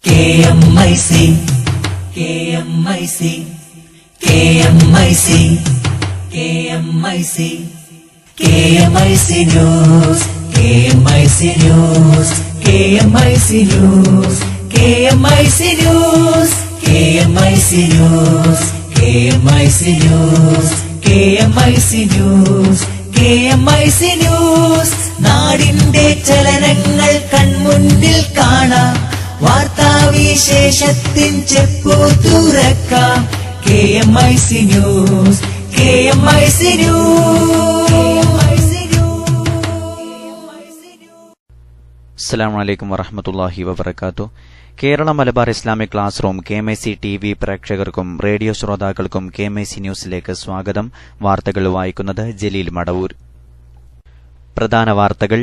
KMIC, KMIC, KMIC, KMIC, KMIC News, KMIC News, KMIC News, KMIC News, KMIC News, KMIC News, KMIC News, KMIC News. നാടിന്റെ ചലനങ്ങൾ കൺമുന്നിൽ കാണാം, വാർത്താവിശേഷത്തിൻ ചെപ്പു തുറക്കാം. KMIC News, KMIC News. അസ്സലാമു അലൈക്കും വറഹ്മത്തുള്ളാഹി വബറകാതുഹു. Kerala Malabar Islamic class room KMIC TV പ്രേക്ഷകർക്കും റേഡിയോ ശ്രോതാക്കൾക്കും KMIC ന്യൂസിലേക്ക് സ്വാഗതം. വാർത്തകൾ വായിക്കുന്നത് ജലീൽ മടവൂർ. പ്രധാന വാർത്തകൾ.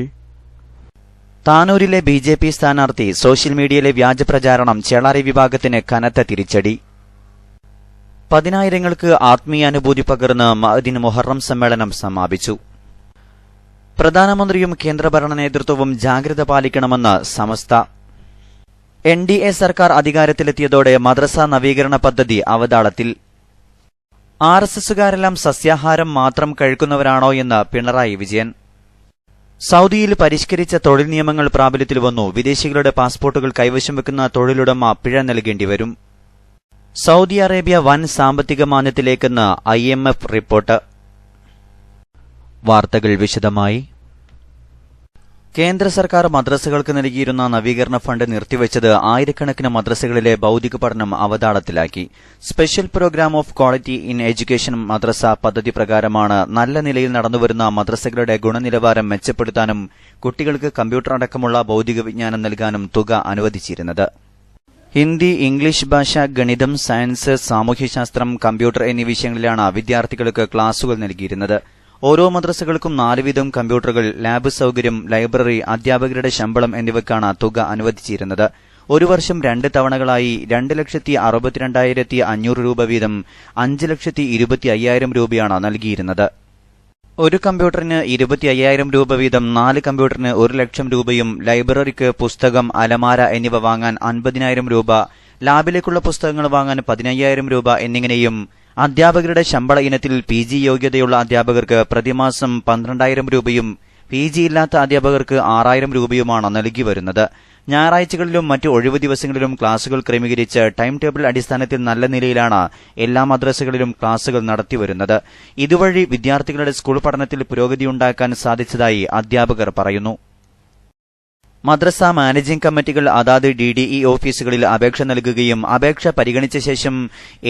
താനൂരിലെ BJP സ്ഥാനാർത്ഥി സോഷ്യൽ മീഡിയയിലെ വ്യാജപ്രചാരണം ചേളാരി വിഭാഗത്തിന് കനത്ത തിരിച്ചടി. പതിനായിരങ്ങൾക്ക് ആത്മീയാനുഭൂതി പകർന്ന് മഅദിൻ മുഹറം സമ്മേളനം സമാപിച്ചു. പ്രധാനമന്ത്രിയും കേന്ദ്രഭരണ നേതൃത്വവും ജാഗ്രത പാലിക്കണമെന്ന് സമസ്ത. NDA സർക്കാർ അധികാരത്തിലെത്തിയതോടെ മദ്രസ നവീകരണ പദ്ധതി അവതാളത്തിൽ. RSSകാരെല്ലാം സസ്യാഹാരം മാത്രം കഴിക്കുന്നവരാണോ എന്ന് പിണറായി വിജയൻ. സൌദിയിൽ പരിഷ്കരിച്ച തൊഴിൽ നിയമങ്ങൾ പ്രാബല്യത്തിൽ വന്നു. വിദേശികളുടെ പാസ്പോർട്ടുകൾ കൈവശം വെക്കുന്ന തൊഴിലുടമ പിഴ നൽകേണ്ടി വരും. സൌദി അറേബ്യ വൻ സാമ്പത്തിക മാന്ദ്യത്തിലേക്കെന്ന് IMF റിപ്പോർട്ട്. വാർത്തകൾ വിശദമായി. കേന്ദ്ര സർക്കാർ മദ്രസകൾക്ക് നൽകിയിരുന്ന നവീകരണ ഫണ്ട് നിർത്തിവച്ചത് ആയിരക്കണക്കിന് മദ്രസകളിലെ ഭൌതിക പഠനം അവതാളത്തിലാക്കി. Special programme of quality in education മദ്രസ പദ്ധതി പ്രകാരമാണ് നല്ല നിലയിൽ നടന്നുവരുന്ന മദ്രസകളുടെ ഗുണനിലവാരം മെച്ചപ്പെടുത്താനും കുട്ടികൾക്ക് കമ്പ്യൂട്ടർ അടക്കമുള്ള ഭൌതിക വിജ്ഞാനം നൽകാനും തുക അനുവദിച്ചിരുന്നത്. ഹിന്ദി, ഇംഗ്ലീഷ് ഭാഷ, ഗണിതം, സയൻസ്, സാമൂഹ്യശാസ്ത്രം, കമ്പ്യൂട്ടർ എന്നീ വിഷയങ്ങളിലാണ് വിദ്യാർത്ഥികൾക്ക് ക്ലാസുകൾ നൽകിയിരുന്നത്. ഓരോ മദ്രസകൾക്കും 4 വീതം കമ്പ്യൂട്ടറുകൾ, ലാബ് സൌകര്യം, ലൈബ്രറി, അധ്യാപകരുടെ ശമ്പളം എന്നിവയ്ക്കാണ് തുക അനുവദിച്ചിരുന്നത്. ഒരു വർഷം 2 തവണകളായി 2,62,500 രൂപ വീതം 5,25,000 രൂപയാണ് നൽകിയിരുന്നത്. ഒരു കമ്പ്യൂട്ടറിന് 25,000 രൂപ വീതം, 4 കമ്പ്യൂട്ടറിന് 1,00,000 രൂപയും, ലൈബ്രറിക്ക് പുസ്തകം, അലമാര എന്നിവ വാങ്ങാൻ 50,000 രൂപ, ലാബിലേക്കുള്ള പുസ്തകങ്ങൾ വാങ്ങാൻ 15,000 രൂപ എന്നിങ്ങനെയും അധ്യാപകരുടെ ശമ്പള ഇനത്തിൽ PG യോഗ്യതയുള്ള അധ്യാപകർക്ക് പ്രതിമാസം 12,000 രൂപയും PG ഇല്ലാത്ത അധ്യാപകർക്ക് 6,000 രൂപയുമാണ് നൽകി വരുന്നത്. ഞായറാഴ്ചകളിലും മറ്റ് ഒഴിവു ദിവസങ്ങളിലും ക്ലാസുകൾ ക്രമീകരിച്ച് ടൈം ടേബിൾ അടിസ്ഥാനത്തിൽ നല്ല നിലയിലാണ് എല്ലാ മദ്രസകളിലും ക്ലാസുകൾ നടത്തിവരുന്നത്. ഇതുവഴി വിദ്യാർത്ഥികളുടെ സ്കൂൾ പഠനത്തിൽ പുരോഗതിയുണ്ടാക്കാൻ സാധിച്ചതായി അധ്യാപകർ പറയുന്നു. മദ്രസ മാനേജിംഗ് കമ്മിറ്റികൾ അതാത് DDE ഓഫീസുകളിൽ അപേക്ഷ നൽകുകയും അപേക്ഷ പരിഗണിച്ച ശേഷം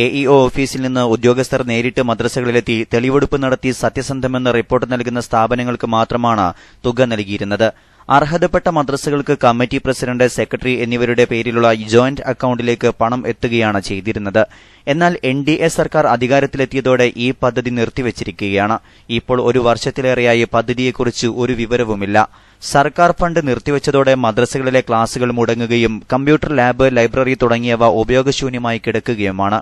AEO ഓഫീസിൽ നിന്ന് ഉദ്യോഗസ്ഥർ നേരിട്ട് മദ്രസകളിലെത്തി തെളിവെടുപ്പ് നടത്തി സത്യസന്ധമെന്ന് റിപ്പോർട്ട് നൽകുന്ന സ്ഥാപനങ്ങൾക്ക് മാത്രമാണ് തുക നൽകിയിരുന്നത്. അർഹതപ്പെട്ട മദ്രസകൾക്ക് കമ്മിറ്റി പ്രസിഡന്റ്, സെക്രട്ടറി എന്നിവരുടെ പേരിലുള്ള ജോയിന്റ് അക്കൌണ്ടിലേക്ക് പണം എത്തുകയാണ് ചെയ്തിരുന്നത്. എന്നാൽ NDA സർക്കാർ അധികാരത്തിലെത്തിയതോടെ ഈ പദ്ധതി നിർത്തിവച്ചിരിക്കുകയാണ്. ഇപ്പോൾ ഒരു വർഷത്തിലേറെയായി പദ്ധതിയെക്കുറിച്ച് ഒരു വിവരവുമില്ല. സർക്കാർ ഫണ്ട് നിർത്തിവച്ചതോടെ മദ്രസകളിലെ ക്ലാസുകൾ മുടങ്ങുകയും കമ്പ്യൂട്ടർ ലാബ്, ലൈബ്രറി തുടങ്ങിയവ ഉപയോഗശൂന്യമായി കിടക്കുകയുമാണ്.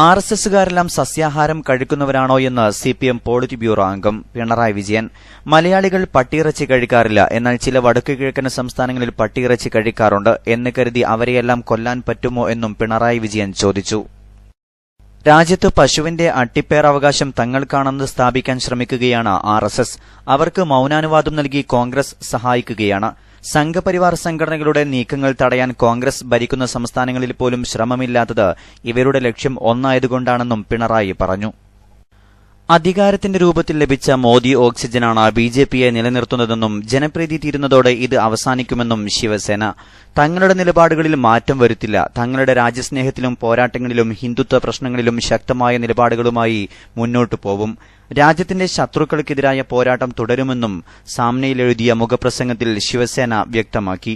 RSSകാരെല്ലാം സസ്യാഹാരം കഴിക്കുന്നവരാണോ എന്ന് CPM പോളിറ്റ് ബ്യൂറോ അംഗം പിണറായി വിജയൻ. മലയാളികൾ പട്ടിയിറച്ചി കഴിക്കാറില്ല, എന്നാൽ ചില വടക്കുകിഴക്കൻ സംസ്ഥാനങ്ങളിൽ പട്ടിയിറച്ചി കഴിക്കാറുണ്ട് എന്ന് കരുതി അവരെയെല്ലാം കൊല്ലാൻ പറ്റുമോ എന്നും പിണറായി വിജയൻ ചോദിച്ചു. രാജ്യത്ത് പശുവിന്റെ അട്ടിപ്പേറവകാശം തങ്ങൾക്കാണെന്ന് സ്ഥാപിക്കാൻ ശ്രമിക്കുകയാണ് RSS. അവർക്ക് മൌനാനുവാദം നൽകി കോൺഗ്രസ് സഹായിക്കുകയാണ്. സംഘപരിവാർ സംഘടനകളുടെ നീക്കങ്ങൾ തടയാൻ കോൺഗ്രസ് ഭരിക്കുന്ന സംസ്ഥാനങ്ങളിൽ പോലും ശ്രമമില്ലാത്തത് ഇവരുടെ ലക്ഷ്യം ഒന്നായതുകൊണ്ടാണെന്നും പിണറായി പറഞ്ഞു. അധികാരത്തിന്റെ രൂപത്തിൽ ലഭിച്ച മോദി ഓക്സിജനാണ് BJPയെ നിലനിർത്തുന്നതെന്നും ജനപ്രീതി തീരുന്നതോടെ ഇത് അവസാനിക്കുമെന്നും ശിവസേന. തങ്ങളുടെ നിലപാടുകളിൽ മാറ്റം വരുത്തില്ല. തങ്ങളുടെ രാജ്യസ്നേഹത്തിലും പോരാട്ടങ്ങളിലും ഹിന്ദുത്വ പ്രശ്നങ്ങളിലും ശക്തമായ നിലപാടുകളുമായി മുന്നോട്ടു പോവും. രാജ്യത്തിന്റെ ശത്രുക്കൾക്കെതിരായ പോരാട്ടം തുടരുമെന്നും സാമ്നയിൽ എഴുതിയ മുഖപ്രസംഗത്തിൽ ശിവസേന വ്യക്തമാക്കി.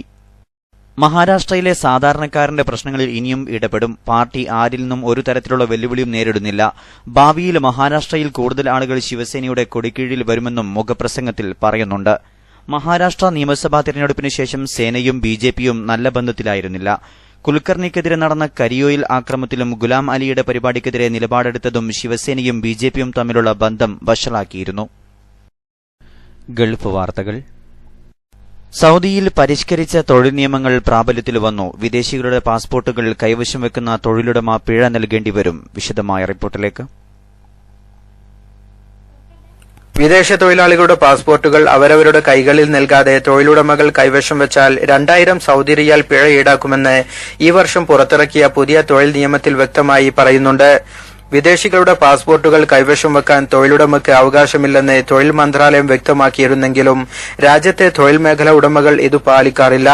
മഹാരാഷ്ട്രയിലെ സാധാരണക്കാരന്റെ പ്രശ്നങ്ങളിൽ ഇനിയും ഇടപെടും. പാർട്ടി ആരിൽ നിന്നും ഒരു തരത്തിലുള്ള വെല്ലുവിളിയും നേരിടുന്നില്ല. ഭാവിയിൽ മഹാരാഷ്ട്രയിൽ കൂടുതൽ ആളുകൾ ശിവസേനയുടെ കൊടിക്കീഴിൽ വരുമെന്നും മുഖപ്രസംഗത്തിൽ പറയുന്നുണ്ട്. മഹാരാഷ്ട്ര നിയമസഭാ തെരഞ്ഞെടുപ്പിന് ശേഷം സേനയും BJPയും നല്ല ബന്ധത്തിലായിരുന്നില്ല. കുൽക്കർണിക്കെതിരെ നടന്ന കരിയോയിൽ ആക്രമണത്തിലും ഗുലാം അലിയുടെ പരിപാടിക്കെതിരെ നിലപാടെടുത്തതും ശിവസേനയും BJPയും തമ്മിലുള്ള ബന്ധം വഷളാക്കിയിരുന്നു. ഗൾഫ് വാർത്തകൾ. സൌദിയിൽ പരിഷ്കരിച്ച തൊഴിൽ നിയമങ്ങൾ പ്രാബല്യത്തിൽ വന്നു. വിദേശികളുടെ പാസ്പോർട്ടുകൾ കൈവശം വെക്കുന്ന തൊഴിലുടമ പിഴ നൽകേണ്ടി വരും. വിശദമായ റിപ്പോർട്ടിലേക്ക്. വിദേശ തൊഴിലാളികളുടെ പാസ്പോർട്ടുകൾ അവരവരുടെ കൈകളിൽ നൽകാതെ തൊഴിലുടമകൾ കൈവശം വെച്ചാൽ 2000 സൌദി റിയാൽ പിഴ ഈടാക്കുമെന്ന് ഈ വർഷം പുറത്തിറക്കിയ പുതിയ തൊഴിൽ നിയമത്തിൽ വ്യക്തമായി പറയുന്നുണ്ട്. വിദേശികളുടെ പാസ്പോർട്ടുകൾ കൈവശം വെക്കാൻ തൊഴിലുടമയ്ക്ക് അവകാശമില്ലെന്ന് തൊഴിൽ മന്ത്രാലയം വ്യക്തമാക്കിയിരുന്നെങ്കിലും രാജ്യത്തെ തൊഴിൽ മേഖല ഉടമകൾ ഇത് പാലിക്കാറില്ല.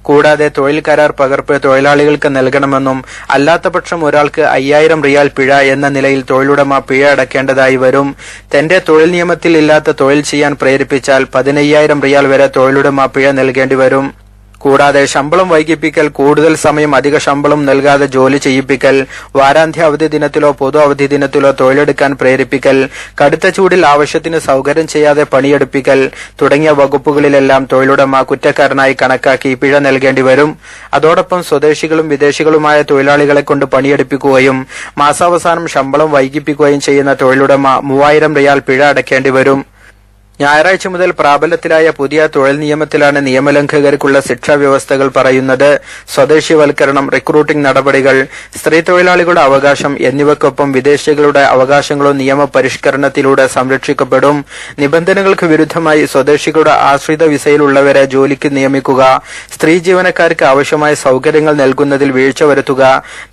കൂടാതെ തൊഴിൽ കരാർ പകർപ്പ് തൊഴിലാളികൾക്ക് നൽകണമെന്നും അല്ലാത്തപക്ഷം ഒരാൾക്ക് 5000 റിയാൽ പിഴ എന്ന നിലയിൽ തൊഴിലുടമ പിഴ അടക്കേണ്ടതായി വരും. തന്റെ തൊഴിൽ നിയമത്തിൽ ഇല്ലാത്ത തൊഴിൽ ചെയ്യാൻ പ്രേരിപ്പിച്ചാൽ 15000 റിയാൽ വരെ തൊഴിലുടമ പിഴ നൽകേണ്ടി വരും. കൂടാതെ ശമ്പളം വൈകിപ്പിക്കൽ, കൂടുതൽ സമയം അധിക ശമ്പളം നൽകാതെ ജോലി ചെയ്യിപ്പിക്കൽ, വാരാന്ത്യ അവധി ദിനത്തിലോ പൊതു അവധി ദിനത്തിലോ തൊഴിലെടുക്കാൻ പ്രേരിപ്പിക്കൽ, കടുത്ത ചൂടിൽ ആവശ്യത്തിന് സൌകര്യം ചെയ്യാതെ പണിയെടുപ്പിക്കൽ തുടങ്ങിയ വകുപ്പുകളിലെല്ലാം തൊഴിലുടമ കുറ്റക്കാരനായി കണക്കാക്കി പിഴ നൽകേണ്ടി വരും. അതോടൊപ്പം സ്വദേശികളും വിദേശികളുമായ തൊഴിലാളികളെ കൊണ്ട് പണിയെടുപ്പിക്കുകയും മാസാവസാനം ശമ്പളം വൈകിപ്പിക്കുകയും ചെയ്യുന്ന തൊഴിലുടമ 3000 റിയാൽ പിഴ അടക്കേണ്ടി വരും. ഞായറാഴ്ച മുതൽ പ്രാബല്യത്തിലായ പുതിയ തൊഴിൽ നിയമത്തിലാണ് നിയമലംഘകർക്കുള്ള ശിക്ഷാ വ്യവസ്ഥകൾ പറയുന്നത്. സ്വദേശിവൽക്കരണം, റിക്രൂട്ടിംഗ് നടപടികൾ, സ്ത്രീ തൊഴിലാളികളുടെ അവകാശം എന്നിവയ്ക്കൊപ്പം വിദേശികളുടെ അവകാശങ്ങളും നിയമപരിഷ്കരണത്തിലൂടെ സംരക്ഷിക്കപ്പെടും. നിബന്ധനകൾക്ക് വിരുദ്ധമായി സ്വദേശികളുടെ ആശ്രിത വിസയിലുള്ളവരെ ജോലിക്ക് നിയമിക്കുക, സ്ത്രീ ജീവനക്കാർക്ക് ആവശ്യമായ സൌകര്യങ്ങൾ നൽകുന്നതിൽ വീഴ്ച വരുത്തുക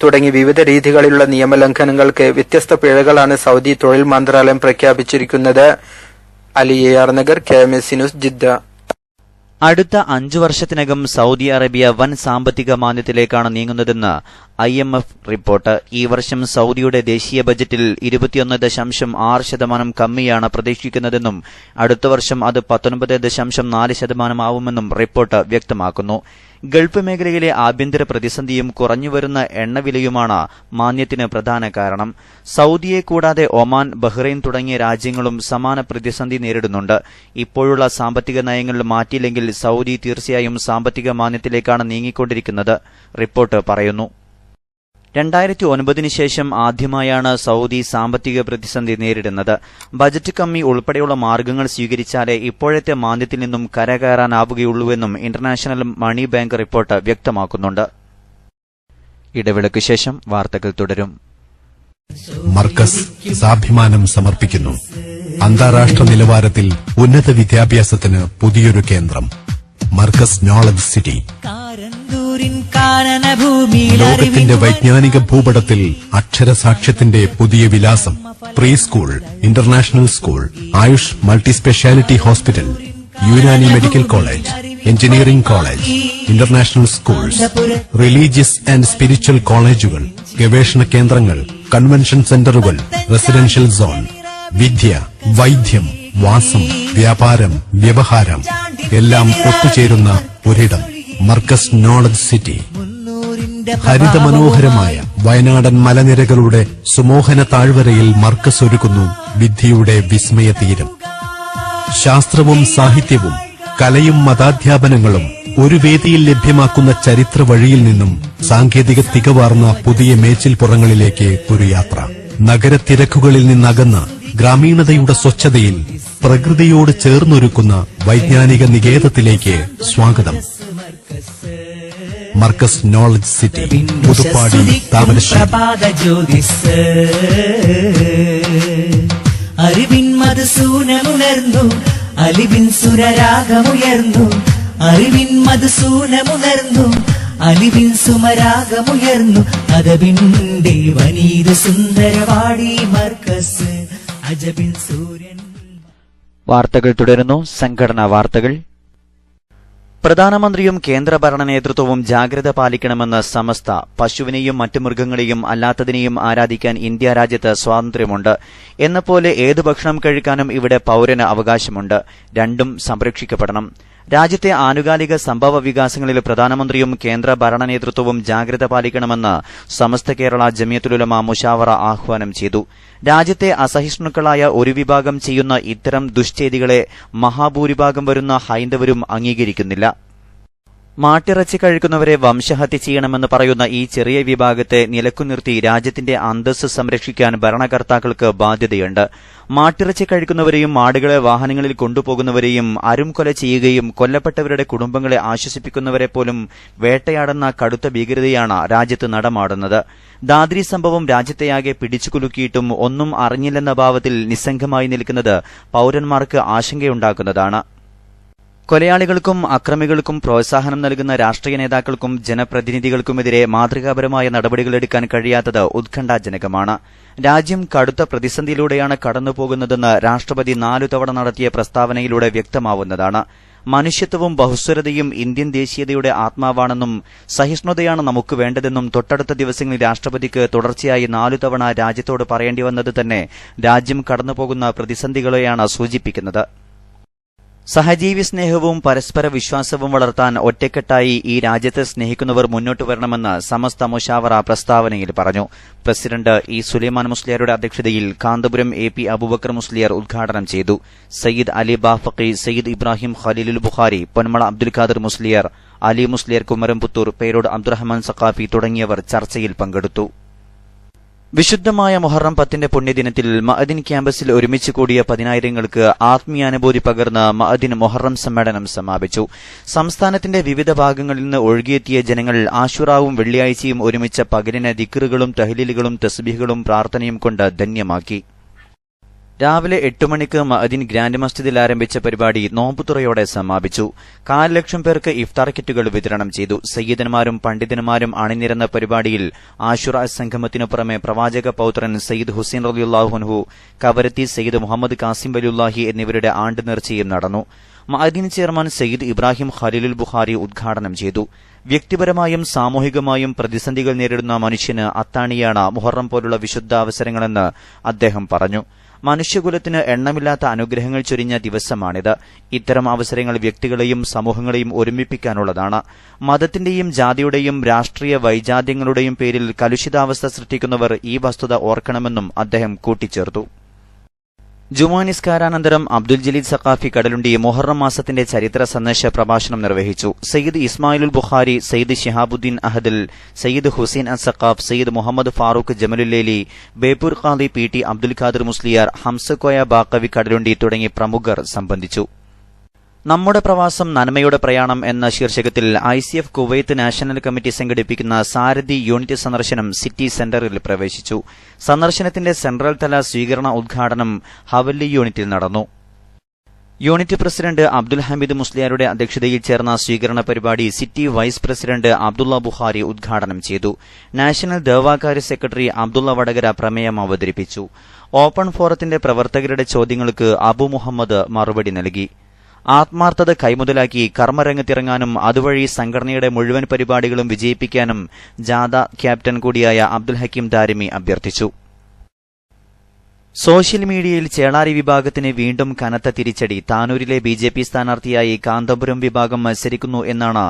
തുടങ്ങി വിവിധ രീതികളിലുള്ള നിയമലംഘനങ്ങൾക്ക് വ്യത്യസ്ത പിഴകളാണ് സൌദി തൊഴിൽ മന്ത്രാലയം പ്രഖ്യാപിച്ചിരിക്കുന്നത്. Ali AR Nagar, KMS news, Jeddah. അടുത്ത 5 വർഷത്തിനകം സൌദി അറേബ്യ വൻ സാമ്പത്തിക മാന്ദ്യത്തിലേക്കാണ് നീങ്ങുന്നതെന്ന് IMF റിപ്പോർട്ട്. ഈ വർഷം സൌദിയുടെ ദേശീയ ബജറ്റിൽ 21.6% കമ്മിയാണ് പ്രതീക്ഷിക്കുന്നതെന്നും അടുത്ത വർഷം അത് 19.4% ആവുമെന്നും റിപ്പോർട്ട് വ്യക്തമാക്കുന്നു. ഗൾഫ് മേഖലയിലെ ആഭ്യന്തര പ്രതിസന്ധിയും കുറഞ്ഞുവരുന്ന എണ്ണവിലയുമാണ് മാന്ദ്യത്തിന് പ്രധാന കാരണം. സൌദിയെ കൂടാതെ ഒമാൻ, ബഹ്റൈൻ തുടങ്ങിയ രാജ്യങ്ങളും സമാന പ്രതിസന്ധി നേരിടുന്നുണ്ട്. ഇപ്പോഴുള്ള സാമ്പത്തിക നയങ്ങൾ മാറ്റിയില്ലെങ്കിൽ സൌദി തീർച്ചയായും സാമ്പത്തിക മാന്ദ്യത്തിലേക്കാണ് നീങ്ങിക്കൊണ്ടിരിക്കുന്നത്, റിപ്പോർട്ട് പറയുന്നു. 2009 ശേഷം ആദ്യമായാണ് സൌദി സാമ്പത്തിക പ്രതിസന്ധി നേരിടുന്നത്. ബജറ്റ് കമ്മി ഉൾപ്പെടെയുള്ള മാർഗ്ഗങ്ങൾ സ്വീകരിച്ചാലേ ഇപ്പോഴത്തെ മാന്ദ്യത്തിൽ നിന്നും കരകയറാനാവുകയുള്ളൂവെന്നും ഇന്റർനാഷണൽ മണി ബാങ്ക് റിപ്പോർട്ട് വ്യക്തമാക്കുന്നുണ്ട്. ഇടവേളയ്ക്ക് ശേഷം വാർത്തകൾ തുടരും. മർക്കസ് സാഭിമാനം സമർപ്പിക്കുന്നു. അന്താരാഷ്ട്ര നിലവാരത്തിൽ ഉന്നത വിദ്യാഭ്യാസത്തിന് പുതിയൊരു കേന്ദ്രം, മർക്കസ് നോളജ് സിറ്റി. ലോകത്തിന്റെ വൈജ്ഞാനിക ഭൂപടത്തിൽ അക്ഷരസാക്ഷ്യത്തിന്റെ പുതിയ വിലാസം. Pre school, international school, Ayush multi speciality hospital, Unani medical college, engineering college, international schools, religious and spiritual കോളേജുകൾ, ഗവേഷണ കേന്ദ്രങ്ങൾ, കൺവെൻഷൻ സെന്ററുകൾ, റെസിഡൻഷ്യൽ സോൺ. വിദ്യ, വൈദ്യം, വാസം, വ്യാപാരം, വ്യവഹാരം എല്ലാം ഒത്തുചേരുന്ന ഒരിടം, മർക്കസ് നോളജ് സിറ്റി. ഹരിതമനോഹരമായ വയനാടൻ മലനിരകളുടെ സുമോഹന താഴ്വരയിൽ മർക്കസ് ഒരുക്കുന്നു വിദ്യയുടെ വിസ്മയ തീരം. ശാസ്ത്രവും സാഹിത്യവും കലയും മതാധ്യാപനങ്ങളും ഒരു വേദിയിൽ ലഭ്യമാക്കുന്ന ചരിത്ര വഴിയിൽ നിന്നും സാങ്കേതിക തികവാർന്ന പുതിയ മേച്ചിൽപ്പുറങ്ങളിലേക്ക് ഒരു യാത്ര. നഗരത്തിരക്കുകളിൽ നിന്നകന്ന ഗ്രാമീണതയുടെ സ്വച്ഛതയിൽ പ്രകൃതിയോട് ചേർന്നൊരുക്കുന്ന വൈജ്ഞാനിക നികേതത്തിലേക്ക് സ്വാഗതം. Markaz knowledge city, Puthuppadi, Thamarassery. അറിവിൻ മധുസൂനമുണർന്നു, അലിവിൻ സുരരാഗമുയർന്നു. അറിവിൻ മധുസൂനമുണർന്നു, അലിവിൻ സുമരാഗമുയർന്നു. അതബിന്റെ വനീത സുന്ദരവാടി മർക്കസ്, അജബിൻ സൂര്യൻ. വാർത്തകൾ തുടരുന്നു. സംഘടനാ വാർത്തകൾ. പ്രധാനമന്ത്രിയും കേന്ദ്രഭരണ നേതൃത്വവും ജാഗ്രത പാലിക്കണമെന്ന് സമസ്ത. പശുവിനെയും മറ്റു മൃഗങ്ങളെയും അല്ലാത്തതിനെയും ആരാധിക്കാൻ ഇന്ത്യ രാജ്യത്ത് സ്വാതന്ത്ര്യമുണ്ട്. എന്നപോലെ ഏത് ഭക്ഷണം കഴിക്കാനും ഇവിടെ പൌരന് അവകാശമുണ്ട്. രണ്ടും സംരക്ഷിക്കപ്പെടണം. രാജ്യത്തെ ആനുകാലിക സംഭവ വികാസങ്ങളിൽ പ്രധാനമന്ത്രിയും കേന്ദ്ര ഭരണ നേതൃത്വവും ജാഗ്രത പാലിക്കണമെന്ന് സമസ്ത കേരള ജമിയത്തുൽ മുശാവറ ആഹ്വാനം ചെയ്തു. രാജ്യത്തെ അസഹിഷ്ണുക്കളായ ഒരു വിഭാഗം ചെയ്യുന്ന ഇത്തരം ദുഷ്ചെയ്തികളെ മഹാഭൂരിഭാഗം വരുന്ന ഹൈന്ദവരും അംഗീകരിക്കുന്നില്ല. മാട്ടിറച്ചി കഴിക്കുന്നവരെ വംശഹത്യ ചെയ്യണമെന്ന് പറയുന്ന ഈ ചെറിയ വിഭാഗത്തെ നിലക്കുനിർത്തി രാജ്യത്തിന്റെ അന്തസ്സ് സംരക്ഷിക്കാൻ ഭരണകർത്താക്കൾക്ക് ബാധ്യതയുണ്ട്. മാട്ടിറച്ചി കഴിക്കുന്നവരെയും ആടുകളെ വാഹനങ്ങളിൽ കൊണ്ടുപോകുന്നവരെയും അരുംകൊല ചെയ്യുകയും കൊല്ലപ്പെട്ടവരുടെ കുടുംബങ്ങളെ ആശ്വസിപ്പിക്കുന്നവരെ പോലും വേട്ടയാടുന്ന കടുത്ത ഭീകരതയാണ് രാജ്യത്ത് നടമാടുന്നത്. ദാദ്രി സംഭവം രാജ്യത്തെയാകെ പിടിച്ചുകുലുക്കിയിട്ടും ഒന്നും അറിഞ്ഞില്ലെന്ന ഭാവത്തിൽ നിസ്സംഗമായി നിൽക്കുന്നത് പൌരന്മാർക്ക് ആശങ്കയുണ്ടാക്കുന്നതാണ്. കൊലയാളികൾക്കും അക്രമികൾക്കും പ്രോത്സാഹനം നൽകുന്ന രാഷ്ട്രീയ നേതാക്കൾക്കും ജനപ്രതിനിധികൾക്കുമെതിരെ മാതൃകാപരമായ നടപടികളെടുക്കാൻ കഴിയാത്തത് ഉത്കണ്ഠാജനകമാണ്. രാജ്യം കടുത്ത പ്രതിസന്ധിയിലൂടെയാണ് കടന്നുപോകുന്നതെന്ന് രാഷ്ട്രപതി 4 തവണ നടത്തിയ പ്രസ്താവനയിലൂടെ വ്യക്തമാവുന്നതാണ്. മനുഷ്യത്വവും ബഹുസ്വരതയും ഇന്ത്യൻ ദേശീയതയുടെ ആത്മാവാണെന്നും സഹിഷ്ണുതയാണ് നമുക്ക് വേണ്ടതെന്നും തൊട്ടടുത്ത ദിവസങ്ങളിൽ രാഷ്ട്രപതിക്ക് തുടർച്ചയായി 4 തവണ രാജ്യത്തോട് പറയേണ്ടി വന്നത് തന്നെ രാജ്യം കടന്നുപോകുന്ന പ്രതിസന്ധികളെയാണ് സൂചിപ്പിക്കുന്നത്. സഹജീവി സ്നേഹവും പരസ്പര വിശ്വാസവും വളർത്താൻ ഒറ്റക്കെട്ടായി ഈ രാജ്യത്തെ സ്നേഹിക്കുന്നവർ മുന്നോട്ട് വരണമെന്ന് സമസ്ത മുശാവറ പ്രസ്താവനയിൽ പറഞ്ഞു. പ്രസിഡന്റ് ഇ സുലൈമാൻ മുസ്ലിയാരുടെ അധ്യക്ഷതയിൽ കാന്തപുരം AP അബൂബക്കർ മുസ്ലിയാർ ഉദ്ഘാടനം ചെയ്തു. സയ്യിദ് അലി ബാഫഖി, സയ്യിദ് ഇബ്രാഹിം ഖലീലുൽ ബുഖാരി, പൊന്മള അബ്ദുൽ ഖാദർ മുസ്ലിയാർ, അലി മുസ്ലിയാർ കുമരംപുത്തൂർ, പേരോട് അബ്ദുറഹ്മാൻ സഖാഫി തുടങ്ങിയവർ ചർച്ചയിൽ പങ്കെടുത്തു. വിശുദ്ധമായ മുഹറം 10ന്റെ പുണ്യദിനത്തിൽ മഅദിൻ ക്യാമ്പസിൽ ഒരുമിച്ച് കൂടിയ 10,000ങ്ങൾക്ക് ആത്മീയാനുഭൂതി പകർന്ന് മഅദിൻ മുഹറം സമ്മേളനം സമാപിച്ചു. സംസ്ഥാനത്തിന്റെ വിവിധ ഭാഗങ്ങളിൽ നിന്ന് ഒഴുകിയെത്തിയ ജനങ്ങൾ ആശുറാവും വെള്ളിയാഴ്ചയും ഒരുമിച്ച പകലിനെ ദിക്റുകളും തഹ്ലീലുകളും തസ്ബീഹുകളും പ്രാർത്ഥനയും കൊണ്ട് ധന്യമാക്കി. രാവിലെ 8 മണിക്ക് മഅദിൻ ഗ്രാൻഡ് മസ്ജിദിൽ ആരംഭിച്ച പരിപാടി നോമ്പുതുറയോടെ സമാപിച്ചു. 4 ലക്ഷം പേർക്ക് ഇഫ്താർ കിറ്റുകൾ വിതരണം ചെയ്തു. സയ്യിദന്മാരും പണ്ഡിതന്മാരും അണിനിരന്ന പരിപാടിയിൽ ആശുറ സംഗമത്തിനു പുറമെ പ്രവാചക പൌത്രൻ സയ്യിദ് ഹുസൈൻ റളിയല്ലാഹു അൻഹു, കവരത്തി സയ്യിദ് മുഹമ്മദ് കാസിം വലിയുല്ലാഹി എന്നിവരുടെ ആണ്ട് നേർച്ചയും നടന്നു. മഅദിൻ ചെയർമാൻ സയ്യിദ് ഇബ്രാഹിം ഖലീലുൽ ബുഖാരി ഉദ്ഘാടനം ചെയ്തു. വ്യക്തിപരമായും സാമൂഹികമായും പ്രതിസന്ധികൾ നേരിടുന്ന മനുഷ്യന് അത്താണിയാണ് മുഹറം പോലുള്ള വിശുദ്ധ അവസരങ്ങളെന്ന് അദ്ദേഹം പറഞ്ഞു. മനുഷ്യകുലത്തിന് എണ്ണമില്ലാത്ത അനുഗ്രഹങ്ങൾ ചൊരിഞ്ഞ ദിവസമാണിത്. ഇത്തരം അവസരങ്ങൾ വ്യക്തികളെയും സമൂഹങ്ങളെയും ഒരുമിപ്പിക്കാനുള്ളതാണ്. മതത്തിന്റെയും ജാതിയുടെയും രാഷ്ട്രീയ വൈജാത്യങ്ങളുടെയും പേരിൽ കലുഷിതാവസ്ഥ സൃഷ്ടിക്കുന്നവർ ഈ വസ്തുത ഓർക്കണമെന്നും അദ്ദേഹം കൂട്ടിച്ചേർത്തു. ജുമുഅ നിസ്കാരാനന്തരം അബ്ദുൽ ജലീൽ സഖാഫി കടലുണ്ടി മുഹറം മാസത്തിന്റെ ചരിത്ര സന്ദേശ പ്രഭാഷണം നിർവഹിച്ചു. സയ്യിദ് ഇസ്മായിലുൽ ബുഖാരി, സയ്യിദ് ശിഹാബുദ്ദീൻ അഹദൽ, സയ്യിദ് ഹുസൈൻ അസഖാഫ്, സയ്യിദ് മുഹമ്മദ് ഫാറൂഖ് ജമലുല്ലേലി, ബേപ്പൂർ ഖാദി PT അബ്ദുൽ ഖാദർ മുസ്ലിയാർ, ഹംസക്കോയ ബാക്കവി കടലുണ്ടി തുടങ്ങി പ്രമുഖർ സംബന്ധിച്ചു. നമ്മുടെ പ്രവാസം നന്മയുടെ പ്രയാണം എന്ന ശീർഷകത്തിൽ ICF കുവൈത്ത് നാഷണൽ കമ്മിറ്റി സംഘടിപ്പിക്കുന്ന സാരഥി യൂണിറ്റ് സന്ദർശനം സിറ്റി സെന്ററിൽ പ്രവേശിച്ചു. സന്ദർശനത്തിന്റെ സെൻട്രൽ തല സ്വീകരണ ഉദ്ഘാടനം ഹവല്ലി യൂണിറ്റിൽ നടന്നു. യൂണിറ്റ് പ്രസിഡന്റ് അബ്ദുൽ ഹമീദ് മുസ്ലിയാരുടെ അധ്യക്ഷതയിൽ ചേർന്ന സ്വീകരണ പരിപാടി city vice president Abdulla Bukhari ഉദ്ഘാടനം ചെയ്തു. നാഷണൽ ദേവാകാര്യ സെക്രട്ടറി അബ്ദുള്ള വടകര പ്രമേയം അവതരിപ്പിച്ചു. ഓപ്പൺ ഫോറത്തിന്റെ പ്രവർത്തകരുടെ ചോദ്യങ്ങൾക്ക് അബു മുഹമ്മദ് മറുപടി നൽകി. ആത്മാർത്ഥത കൈമുതലാക്കി കർമ്മരംഗത്തിറങ്ങാനും അതുവഴി സംഘടനയുടെ മുഴുവൻ പരിപാടികളും വിജയിപ്പിക്കാനും ജാഥ ക്യാപ്റ്റൻ കൂടിയായ അബ്ദുൽ ഹക്കീം ദാരിമി അഭ്യർത്ഥിച്ചു. സോഷ്യൽ മീഡിയയിൽ ചേളാരി വിഭാഗത്തിന് വീണ്ടും കനത്ത തിരിച്ചടി. താനൂരിലെ BJP സ്ഥാനാർത്ഥിയായി കാന്തപുരം വിഭാഗം മത്സരിക്കുന്നു എന്നാണ്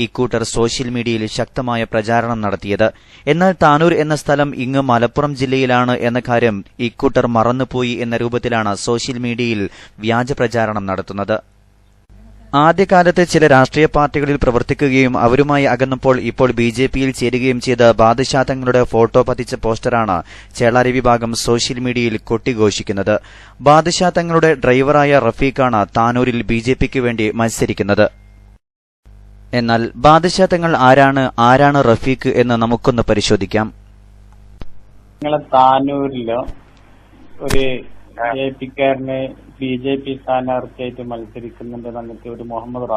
ഇക്കൂട്ടർ സോഷ്യൽ മീഡിയയിൽ ശക്തമായ പ്രചാരണം നടത്തിയത്. എന്നാൽ താനൂർ എന്ന സ്ഥലം ഇങ്ങ് മലപ്പുറം ജില്ലയിലാണ് എന്ന കാര്യം ഇക്കൂട്ടർ മറന്നുപോയി എന്ന രൂപത്തിലാണ് സോഷ്യൽ മീഡിയയിൽ വ്യാജ പ്രചാരണം നടത്തുന്നത്. ആദ്യകാലത്ത് ചില രാഷ്ട്രീയ പാർട്ടികളിൽ പ്രവർത്തിക്കുകയും അവരുമായി അകന്നപ്പോൾ ഇപ്പോൾ BJPയിൽ ചേരുകയും ചെയ്ത ബാദുഷാ തങ്ങളുടെ ഫോട്ടോ പതിച്ച പോസ്റ്ററാണ് ചേളാരി വിഭാഗം സോഷ്യൽ മീഡിയയിൽ കൊട്ടിഘോഷിക്കുന്നത്. ബാദുഷാ തങ്ങളുടെ ഡ്രൈവറായ റഫീഖാണ് താനൂരിൽ BJPക്ക് വേണ്ടി മത്സരിക്കുന്നത്. എന്നാൽ ബാദുഷാ തങ്ങൾ ആരാണ് റഫീഖ് എന്ന് നമുക്കൊന്ന് പരിശോധിക്കാം. താനൂരിലോ ഒരു JP-ക്കാരനെ BJP സ്ഥാനാർത്ഥിയായിട്ട് മത്സരിക്കുന്നുണ്ട്. നമുക്ക് ഒരു മുഹമ്മദ്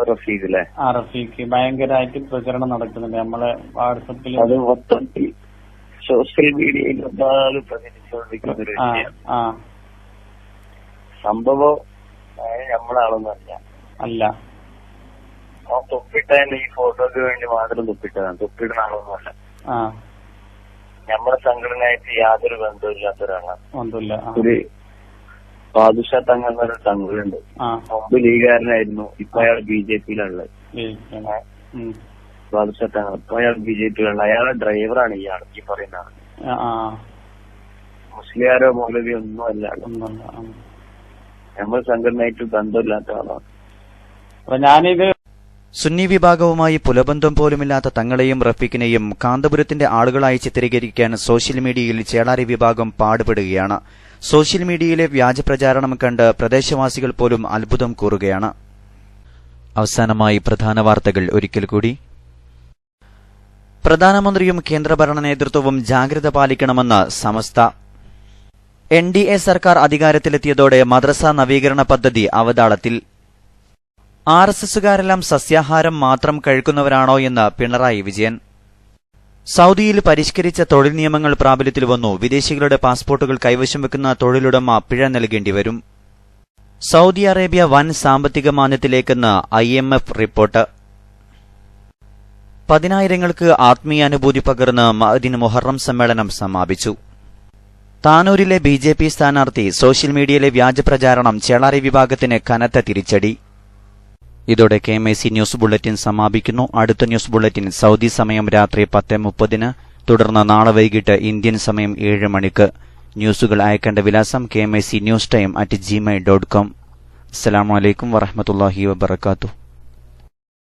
റഫീഖ് അല്ലേ? റഫീഖ് ഭയങ്കരമായിട്ട് പ്രചരണം നടക്കുന്നുണ്ട് നമ്മളെ വാട്സപ്പിൽ, സോഷ്യൽ മീഡിയയിൽ സംഭവം നമ്മളാളൊന്നല്ല അല്ല. തൊപ്പിട്ട ഈ ഫോട്ടോക്ക് വേണ്ടി മാത്രം തൊപ്പിട്ടതാണ്. തൊപ്പിടുന്ന ആളൊന്നുമല്ല. നമ്മുടെ സംഘടനയായിട്ട് യാതൊരു ബന്ധമില്ലാത്ത ഒരാളാണ്. ഒരു ബാദുഷാ തങ്ങൾ എന്നൊരു തങ്ങളുണ്ട്. മുമ്പ് ലീഗുകാരനായിരുന്നു. ഇപ്പൊ അയാൾ BJPയിലുള്ളത്. ബാദുഷാ തങ്ങൾ ഇപ്പൊ അയാൾ BJPയിലുള്ള അയാളുടെ ഡ്രൈവറാണ് ഇയാൾ ഈ പറയുന്ന ആള്. മുസ്ലിയാരോ മൗലവിയോ ഒന്നും അല്ല. നമ്മുടെ സംഘടനയായിട്ട് ബന്ധമില്ലാത്ത ആളാണ്. ഞാനിത് സുന്നി വിഭാഗവുമായി പുലബന്ധം പോലുമില്ലാത്ത തങ്ങളെയും റഫീഖിനെയും കാന്തപുരത്തിന്റെ ആളുകളായി ചിത്രീകരിക്കാൻ സോഷ്യൽ മീഡിയയിൽ ചേളാരി വിഭാഗം പാടുപെടുകയാണ്. സോഷ്യൽ മീഡിയയിലെ വ്യാജപ്രചാരണം കണ്ട് പ്രദേശവാസികൾ പോലും അത്ഭുതം കൂറുകയാണ്. അവസാനമായി പ്രധാന വാർത്തകൾ ഒരിക്കൽ കൂടി. പ്രധാനമന്ത്രിയും കേന്ദ്രഭരണ നേതൃത്വവും ജാഗ്രത പാലിക്കണമെന്ന് സമസ്ത. NDA സർക്കാർ അധികാരത്തിലെത്തിയതോടെ മദ്രസ നവീകരണ പദ്ധതി അവതാളത്തിൽ. RSSകാരെല്ലാം സസ്യാഹാരം മാത്രം കഴിക്കുന്നവരാണോ എന്ന് പിണറായി വിജയൻ. സൗദിയിൽ പരിഷ്കരിച്ച തൊഴിൽ നിയമങ്ങൾ പ്രാബല്യത്തിൽ വന്നു. വിദേശികളുടെ പാസ്പോർട്ടുകൾ കൈവശം വെക്കുന്ന തൊഴിലുടമ പിഴ നൽകേണ്ടിവരും. സൗദി അറേബ്യ വൻ സാമ്പത്തിക മാന്ദ്യത്തിലേക്കെന്ന് IMF റിപ്പോർട്ട്. 10,000ങ്ങൾക്ക് ആത്മീയാനുഭൂതി പകർന്ന് മഅദിൻ മുഹറം സമ്മേളനം സമാപിച്ചു. താനൂരിലെ BJP സ്ഥാനാർത്ഥി സോഷ്യൽ മീഡിയയിലെ വ്യാജപ്രചാരണം ചേളാരി വിഭാഗത്തിന് കനത്ത തിരിച്ചടി. ഇതോടെ KMIC ന്യൂസ് ബുള്ളറ്റിൻ സമാപിക്കുന്നു. അടുത്ത ന്യൂസ് ബുള്ളറ്റിൻ സൗദി സമയം രാത്രി 10:30, തുടർന്ന് നാളെ വൈകിട്ട് ഇന്ത്യൻ സമയം 7 മണിക്ക്. ന്യൂസുകൾ അയക്കേണ്ട വിലാസം KMIC newstime@gmail.com. അസ്സലാമു അലൈക്കും വറഹ്മത്തുള്ളാഹി വബറകാതുഹു.